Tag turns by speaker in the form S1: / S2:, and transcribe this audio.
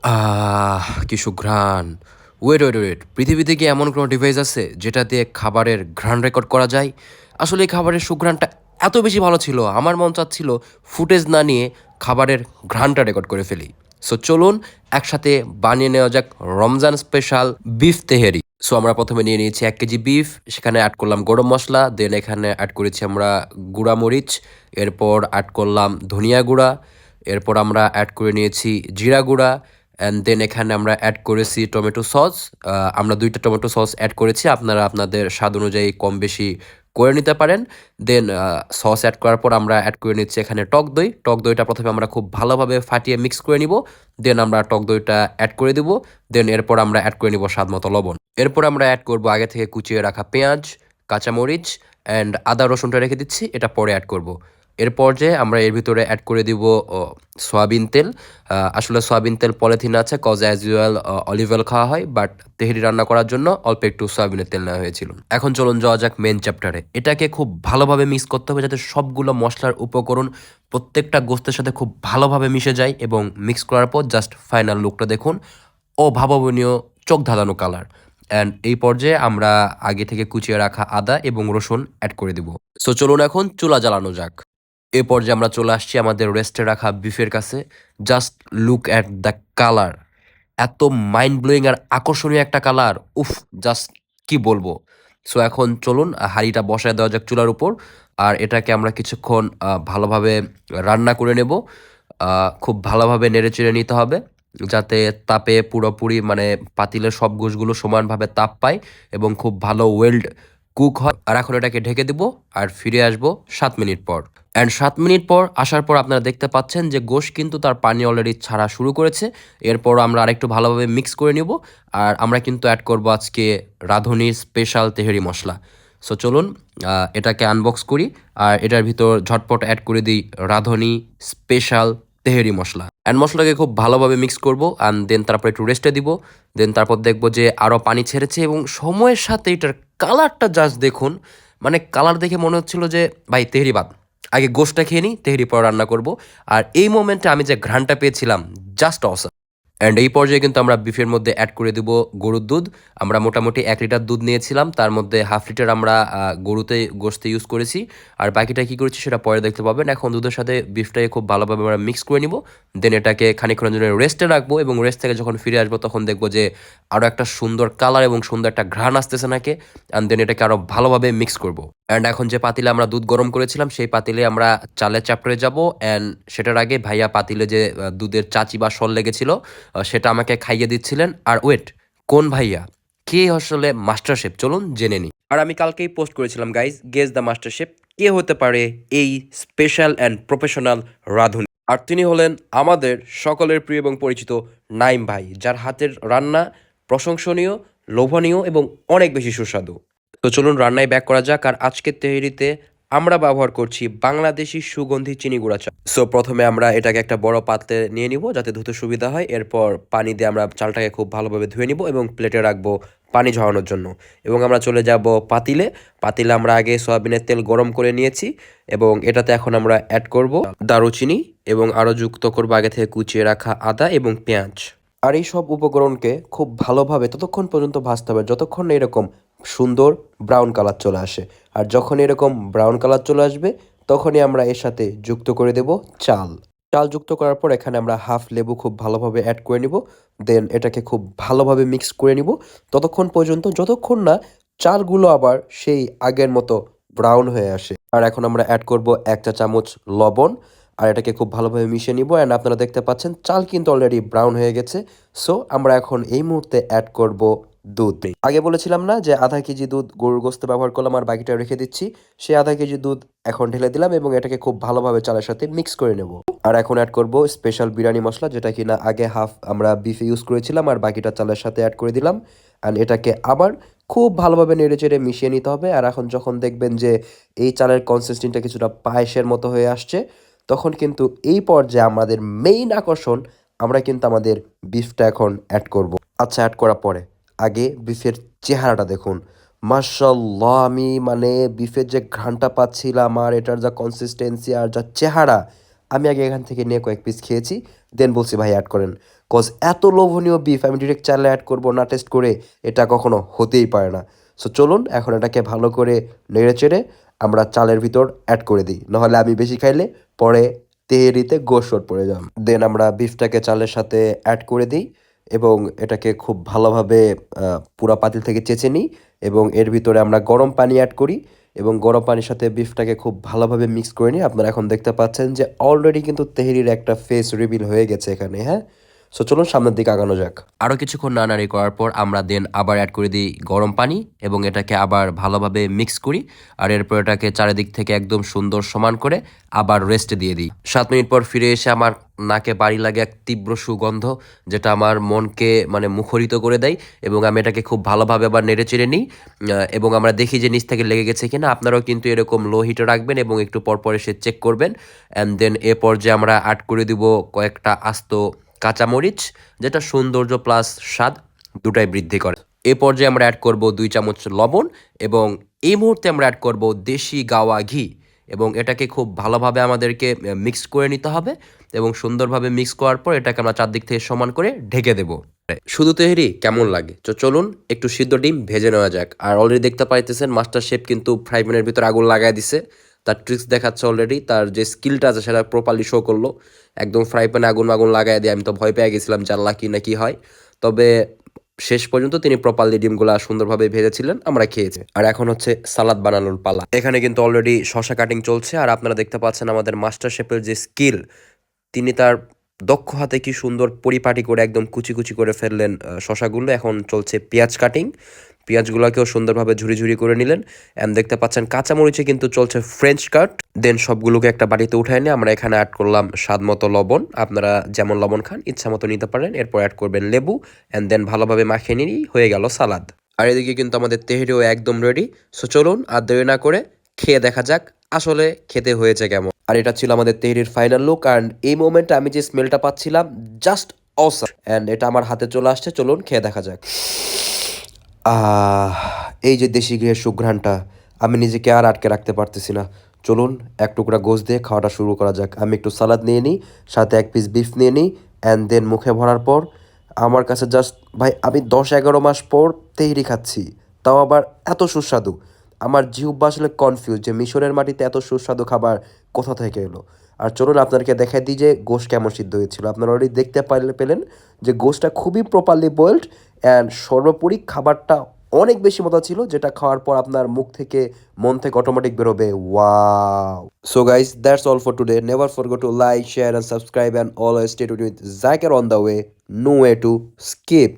S1: কি সুঘ্রাণ! ওয়েট! পৃথিবীতে কি এমন কোনো ডিভাইস আছে যেটা দিয়ে খাবারের ঘ্রাণ রেকর্ড করা যায়? আসলে এই খাবারের সুঘ্রাণটা এত বেশি ভালো ছিল, আমার মন চাচ্ছিল ফুটেজ না নিয়ে খাবারের ঘ্রাণটা রেকর্ড করে ফেলি। সো চলুন একসাথে বানিয়ে নেওয়া যাক Ramzan special beef Tehri. So আমরা প্রথমে নিয়ে নিয়েছি ১ কেজি বিফ, সেখানে অ্যাড করলাম গরম মসলা, দেন এখানে অ্যাড করেছি আমরা গুঁড়া মরিচ, এরপর অ্যাড করলাম ধনিয়া গুঁড়া, এরপর আমরা অ্যাড করে নিয়েছি জিরা গুঁড়া, অ্যান্ড দেন এখানে আমরা অ্যাড করেছি টমেটো সস। আমরা ২টা টমেটো সস অ্যাড করেছি, আপনারা আপনাদের স্বাদ অনুযায়ী কম বেশি করে নিতে পারেন। দেন সস অ্যাড করার পর আমরা অ্যাড করে নিচ্ছি এখানে টক দই। টক দইটা প্রথমে আমরা খুব ভালোভাবে ফাটিয়ে মিক্স করে নিব, দেন আমরা টক দইটা অ্যাড করে দিব, দেন এরপর আমরা অ্যাড করে নিব স্বাদ মতো লবণ। এরপর আমরা অ্যাড করব আগে থেকে কুচিয়ে রাখা পেঁয়াজ, কাঁচামরিচ অ্যান্ড আদা রসুনটা রেখে দিচ্ছি, এটা পরে অ্যাড করব। এরপর যে আমরা এর ভিতরে অ্যাড করে দিব সয়াবিন তেল। আসলে সয়াবিন তেল পলিথিন আছে, cause as usual olive oil খাওয়া হয়, বাট তেহরি রান্না করার জন্য অল্প একটু সয়াবিনের তেল নেওয়া হয়েছিল। এখন চলুন যাওয়া যাক মেন চ্যাপ্টারে। এটাকে খুব ভালোভাবে মিক্স করতে হবে যাতে সবগুলো মশলার উপকরণ প্রত্যেকটা গোস্তের সাথে খুব ভালোভাবে মিশে যায়, এবং মিক্স করার পর জাস্ট ফাইনাল লুকটা দেখুন, অভাবনীয় চোখ ধাঁধানো কালার। অ্যান্ড এই পর্যায়ে আমরা আগে থেকে কুচিয়ে রাখা আদা এবং রসুন অ্যাড করে দিব। সো চলুন এখন চুলা জ্বালানো যাক। এ পর্যায়ে আমরা চলে আসছি আমাদের রেস্টে রাখা বিফের কাছে। Just look at the colour, এত মাইন্ড ব্লোয়িং আর আকর্ষণীয় একটা কালার, উফ! জাস্ট কি বলবো। সো এখন চলুন হাঁড়িটা বসায় দেওয়া যাক চুলার উপর, আর এটাকে আমরা কিছুক্ষণ ভালোভাবে রান্না করে নেব। খুব ভালোভাবে নেড়েচেড়ে নিতে হবে যাতে তাপে পুরোপুরি মানে পাতিলের সব গোশগুলো সমানভাবে তাপ পায় এবং খুব ভালো ওয়েল্ড কুক হয়। আর এখন এটাকে ঢেকে দিব আর ফিরে আসবো ৭ মিনিট পর। অ্যান্ড ৭ মিনিট পর আসার পর আপনারা দেখতে পাচ্ছেন যে গোশ কিন্তু তার পানি অলরেডি ছাড়া শুরু করেছে। এরপর আমরা আরেকটু ভালোভাবে মিক্স করে নেব, আর আমরা কিন্তু অ্যাড করব আজকে রাঁধুনির স্পেশাল তেহেরি মশলা। সো চলুন এটাকে আনবক্স করি, আর এটার ভিতর ঝটপট অ্যাড করে দিই রাঁধুনি স্পেশাল তেহেরি মশলা। অ্যান্ড মশলাকে খুব ভালোভাবে মিক্স করব, অ্যান্ড দেন তারপর একটু রেস্টে দিব। দেন তারপর দেখবো যে আরও পানি ছেড়েছে, এবং সময়ের সাথে এটার কালারটা জাস্ট দেখুন। মানে কালার দেখে মনে হচ্ছিল যে ভাই তেহেরি বাদ, আগে গোশটা খেয়ে নিই, তেহেরি পর রান্না করব। আর এই মোমেন্টে আমি যে ঘ্রাণটা পেয়েছিলাম, জাস্ট অসাম। অ্যান্ড এই পর্যায়ে কিন্তু আমরা বিফের মধ্যে অ্যাড করে দেব গরুর দুধ। আমরা মোটামুটি ১ লিটার দুধ নিয়েছিলাম, তার মধ্যে হাফ লিটার আমরা গরুতে গোশতে ইউজ করেছি, আর বাকিটা কী করেছি সেটা পরে দেখতে পাবেন। এখন দুধের সাথে বিফটাকে খুব ভালোভাবে আমরা মিক্স করে নিব, দেন এটাকে খানিকক্ষণের জন্য রেস্টে রাখবো, এবং রেস্ট থেকে যখন ফিরে আসবো তখন দেখবো যে আরও একটা সুন্দর কালার এবং সুন্দর একটা ঘ্রাণ আসতেছে নাকি। অ্যান্ড দেন এটাকে আরও ভালোভাবে মিক্স করব। অ্যান্ড এখন যে পাতিলে আমরা দুধ গরম করেছিলাম সেই পাতিলে আমরা চালের চ্যাপ্টারে যাব। অ্যান্ড সেটার আগে ভাইয়া পাতিলে যে দুধের চাচি বা সল লেগেছিল সেটা আমাকে খাইয়ে দিচ্ছিলেন। আর ওয়েট, কোন ভাইয়া, কে আসলে মাস্টার শেফ, চলুন জেনে নিই। আর আমি কালকেই পোস্ট করেছিলাম guys, guess the master chef, কে হতে পারে এই স্পেশাল অ্যান্ড প্রফেশনাল রাঁধুনি। আর তিনি হলেন আমাদের সকলের প্রিয় এবং পরিচিত নাইম ভাই, যার হাতের রান্না প্রশংসনীয়, লোভনীয় এবং অনেক বেশি সুস্বাদু। তো চলুন রান্নায় ব্যাক করা যাক। আর আজকের তেহরিতে আমরা ব্যবহার করছি বাংলাদেশি সুগন্ধি চিনি গুঁড়া চাল। সো প্রথমে আমরা এটাকে একটা বড় পাত্রে নিয়ে নিব যাতে ধুতে সুবিধা হয়। এরপর পানি দিয়ে আমরা চালটাকে খুব ভালোভাবে ধুয়ে নিব এবং প্লেটে রাখবো পানি ঝরানোর জন্য। এবং আমরা চলে যাব পাতিলে। পাতিলে আমরা আগে সয়াবিনের তেল গরম করে নিয়েছি, এবং এটাতে এখন আমরা অ্যাড করব দারুচিনি, এবং আরও যুক্ত করবো আগে থেকে কুচিয়ে রাখা আদা এবং পেঁয়াজ। আর এই সব উপকরণকে খুব ভালোভাবে ততক্ষণ পর্যন্ত ভাজতে হবে যতক্ষণ না এরকম সুন্দর ব্রাউন কালার চলে আসে। আর যখন এরকম ব্রাউন কালার চলে আসবে তখনই আমরা এর সাথে যুক্ত করে দেব চাল। চাল যুক্ত করার পর এখানে আমরা হাফ লেবু খুব ভালোভাবে অ্যাড করে নিব, দেন এটাকে খুব ভালোভাবে মিক্স করে নিব ততক্ষণ পর্যন্ত যতক্ষণ না চালগুলো আবার সেই আগের মতো ব্রাউন হয়ে আসে। আর এখন আমরা অ্যাড করব ১ চা চামচ লবণ, আর এটাকে খুব ভালোভাবে মিশিয়ে নিব। অ্যান্ড আপনারা দেখতে পাচ্ছেন চাল কিন্তু অলরেডি ব্রাউন হয়ে গেছে। সো আমরা এখন এই মুহূর্তে অ্যাড করব দুধ। আগে বলেছিলাম না যে আধা কেজি দুধ গরুর গোস্তে ব্যবহার করলাম আর বাকিটা রেখে দিচ্ছি, সেই আধা কেজি দুধ এখন ঢেলে দিলাম এবং এটাকে খুব ভালোভাবে চালের সাথে মিক্স করে নেব। আর এখন অ্যাড করব স্পেশাল বিরিয়ানি মশলা, যেটা কিনা আগে হাফ আমরা বিফে ইউজ করেছিলাম আর বাকিটা চালের সাথে অ্যাড করে দিলাম। অ্যান্ড এটাকে আবার খুব ভালোভাবে নেড়েচেড়ে মিশিয়ে নিতে হবে। আর এখন যখন দেখবেন যে এই চালের কনসিস্টেন্সিটা কিছুটা পায়েসের মতো হয়ে আসছে, তখন কিন্তু এই পর্যায়ে আমাদের মেইন আকর্ষণ, আমরা কিন্তু আমাদের বিফটা এখন অ্যাড করব। আচ্ছা, অ্যাড করার পরে আগে বিফের চেহারাটা দেখুন, মাশাল্লাহ! আমি মানে বিফের যে ঘ্রাণটা পাচ্ছিলাম আর এটার যা কনসিস্টেন্সি আর যা চেহারা, আমি আগে এখান থেকে নিয়ে কয়েক পিস খেয়েছি, দেন বলছি ভাই অ্যাড করেন। কজ এত লোভনীয় বিফ আমি ডিরেক্ট চালে অ্যাড করবো না টেস্ট করে, এটা কখনো হতেই পারে না। সো চলুন এখন এটাকে ভালো করে নেড়ে চেড়ে আমরা চালের ভিতর অ্যাড করে দিই, নাহলে আমি বেশি খাইলে পরে তেহেরিতে গোশ শোট পড়ে যাবে। দেন আমরা বিফটাকে চালের সাথে অ্যাড করে দিই এবং এটাকে খুব ভালোভাবে পুরা পাতিল থেকে চেঁচে নিই এবং এর ভিতরে আমরা গরম পানি অ্যাড করি এবং গরম পানির সাথে বিফটাকে খুব ভালোভাবে মিক্স করে নিই। আপনারা এখন দেখতে পাচ্ছেন যে অলরেডি কিন্তু তেহেরির একটা ফেস রিভিল হয়ে গেছে এখানে, হ্যাঁ। সো চলুন সামনের দিকে আগানো যাক। আরও কিছুক্ষণ নাড়ানাড়ি করার পর আমরা দেন আবার অ্যাড করে দিই গরম পানি এবং এটাকে আবার ভালোভাবে মিক্স করি। আর এরপর এটাকে চারিদিক থেকে একদম সুন্দর সমান করে আবার রেস্টে দিয়ে দিই। 7 মিনিট পর ফিরে এসে আমার নাকে বাড়ি লাগে এক তীব্র সুগন্ধ, যেটা আমার মনকে মানে মুখরিত করে দেয় এবং আমি এটাকে খুব ভালোভাবে আবার নেড়ে চেড়ে নিই এবং আমরা দেখি যে নিচ থেকে লেগে গেছে কিনা। আপনারাও কিন্তু এরকম লো হিটে রাখবেন এবং একটু পরপর এসে চেক করবেন। অ্যান্ড দেন এ পর্যায়ে আমরা অ্যাড করে দিব কয়েকটা আস্ত কাঁচামরিচ, যেটা সৌন্দর্য প্লাস স্বাদ দুটাই বৃদ্ধি করে। এ পর্যায়ে আমরা অ্যাড করব 2 চামচ লবণ এবং এই মুহূর্তে আমরা অ্যাড করব দেশি গাওয়া ঘি এবং এটাকে খুব ভালোভাবে আমাদেরকে মিক্স করে নিতে হবে এবং সুন্দরভাবে মিক্স করার পর এটাকে আমরা চারদিক থেকে সমান করে ঢেকে দেব। শুধু তেহেরি কেমন লাগে, তো চলুন একটু সিদ্ধ ডিম ভেজে নেওয়া যাক। আর অলরেডি দেখতে পাইতেছেন মাস্টার শেফ কিন্তু ফ্রাই প্যানের ভিতর আগুন লাগাই দিছে, তার ট্রিক্স দেখাচ্ছে অলরেডি, তার যে স্কিলটা আছে সেটা প্রপারলি শো করলো। একদম ফ্রাই প্যানে আগুন আগুন লাগাই দিয়ে আমি তো ভয় পেয়ে গেছিলাম যে আল্লাহ কি না কি হয়। তবে শেষ পর্যন্ত তিনি প্রপারলি ডিমগুলা সুন্দরভাবে ভেজেছিলেন, আমরা খেয়েছি। আর এখন হচ্ছে সালাদ বানানোর পালা। এখানে কিন্তু অলরেডি শশা কাটিং চলছে আর আপনারা দেখতে পাচ্ছেন আমাদের মাস্টার শেফের যে স্কিল, তিনি তার দক্ষ হাতে কি সুন্দর পরিপাটি করে একদম কুচি কুচি করে ফেললেন শশাগুলো। এখন চলছে পেঁয়াজ কাটিং, পেঁয়াজগুলোকেও সুন্দরভাবে ঝুরি ঝুরি করে নিলেন। অ্যান্ড দেখতে পাচ্ছেন কাঁচামরিচে কিন্তু চলছে ফ্রেঞ্চ কাট। দেন সবগুলোকে একটা বাটিতে উঠায় নিয়ে আমরা এখানে অ্যাড করলাম স্বাদ মতো লবণ, আপনারা যেমন লবণ খান ইচ্ছা মতো নিতে পারেন। এরপর অ্যাড করবেন লেবু অ্যান্ড দেন ভালোভাবে মাখিয়ে নিয়েই হয়ে গেল সালাদ। আর এদিকে কিন্তু আমাদের তেহেরিও একদম রেডি। সো চলুন আর দেরি না করে খেয়ে দেখা যাক আসলে খেতে হয়েছে কেমন। আর এটা ছিল আমাদের তেহরির ফাইনাল লুক। অ্যান্ড এই মোমেন্টে আমি যে স্মেলটা পাচ্ছিলাম জাস্ট অসাম। অ্যান্ড এটা আমার হাতে চলে আসছে, চলুন খেয়ে দেখা যাক। আহ এই যে দেশি ঘিয়ের সুঘ্রাণটা, আমি নিজেকে আর আটকে রাখতে পারতেছি না। চলুন এক টুকরা গোশ দিয়ে খাওয়াটা শুরু করা যাক। আমি একটু সালাদ নিয়ে নিই, সাথে এক পিস বিফ নিয়ে নিই অ্যান্ড দেন মুখে ভরার পর আমার কাছে জাস্ট ভাই আমি 10-11 মাস পর তেহরি খাচ্ছি, তাও আবার এত সুস্বাদু। আমার জিহ্বা আসলে কনফিউজ যে মিশরের মাটিতে এত সুস্বাদু খাবার কোথা থেকে এলো। আর চলুন আপনাদেরকে দেখাই দিই যে গোশ কেমন সিদ্ধ হয়েছিল। আপনারা অলরেডি দেখতে পেলেন যে গোশটা খুবই প্রপারলি বয়েলড অ্যান্ড সর্বোপরি খাবারটা অনেক বেশি মজা ছিল, যেটা খাওয়ার পর আপনার মুখ থেকে মন থেকে অটোমেটিক বেরোবে wow. So guys that's all for today. Never forget to like share and subscribe and always stay tuned with Zakir on the way, no way to skip.